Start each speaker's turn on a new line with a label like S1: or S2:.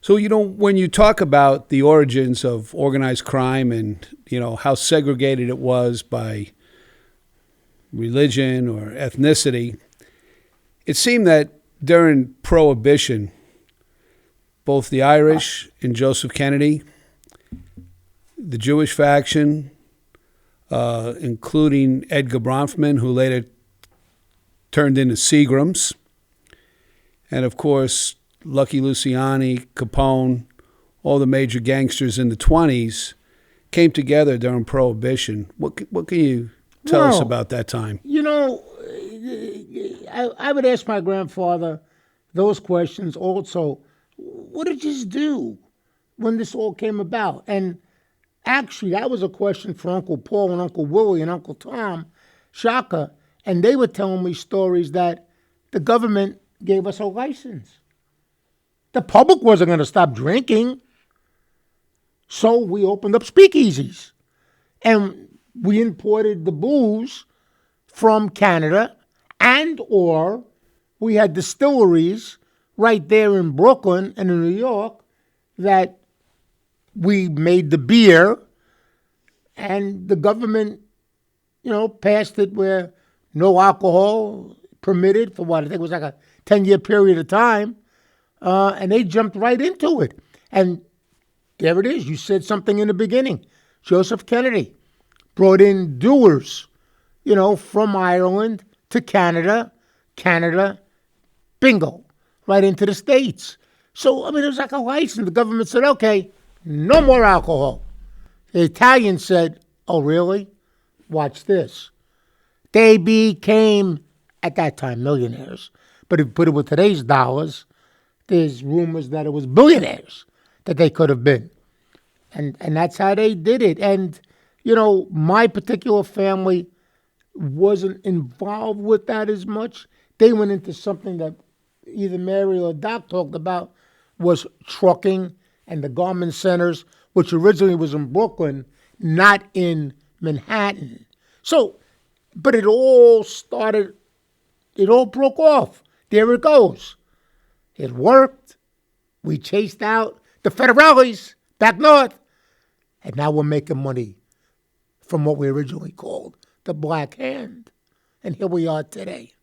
S1: So, when you talk about the origins of organized crime and, how segregated it was by religion or ethnicity, it seemed that during Prohibition, both the Irish and Joseph Kennedy, the Jewish faction, including Edgar Bronfman, who later turned into Seagrams, and of course, Lucky Luciani, Capone, all the major gangsters in the 20s came together during Prohibition. What can you tell us about that time?
S2: I would ask my grandfather those questions also. What did you do when this all came about? And actually, that was a question for Uncle Paul and Uncle Willie and Uncle Tom Shaka, and they were telling me stories that the government gave us a license. The public wasn't going to stop drinking, so we opened up speakeasies. And we imported the booze from Canada, and or we had distilleries right there in Brooklyn and in New York that we made the beer, and the government, passed it where no alcohol permitted for what I think it was like a 10-year period of time, and they jumped right into it. And there it is. You said something in the beginning. Joseph Kennedy brought in doers, from Ireland to Canada, bingo, right into the States. So, it was like a license. The government said, okay, no more alcohol. The Italians said, oh, really? Watch this. They became, at that time, millionaires. But if you put it with today's dollars, there's rumors that it was billionaires that they could have been. And that's how they did it. And, my particular family wasn't involved with that as much. They went into something that either Mary or Doc talked about, was trucking and the garment centers, which originally was in Brooklyn, not in Manhattan. So, but it all broke off. There it goes. It worked. We chased out the Federales back north. And now we're making money from what we originally called the Black Hand. And here we are today.